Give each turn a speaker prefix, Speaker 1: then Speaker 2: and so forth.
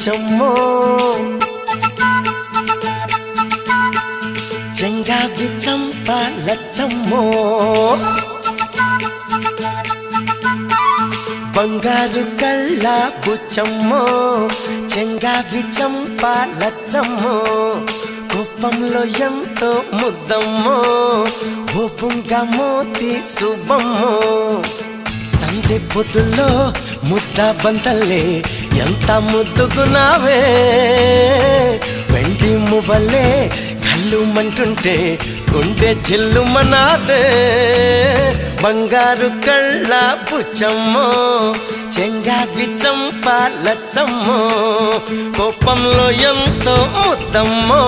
Speaker 1: బుచ్చమ్మో చెంగావి చంప లచ్చమ్మో బంగారు కళ్ళ బుచ్చమ్మో చెంగావి చంప లచ్చమ్మో కోపంలో ఎంతో ముద్దమ్మో ఓపుంగా మోతి శుభమ్మో సందె పొద్దుల్లో ముద్ద బంతల్లే ఎంత ముద్దుకున్నావే వెండి మువ్వలే కళ్ళు మంటుంటే గుండె చెల్లుమనాదే బంగారు కళ్ళ బుచ్చమ్మో చెంగావి చంప లచ్చమ్మో కోపంలో ఎంతో ముద్దమ్మో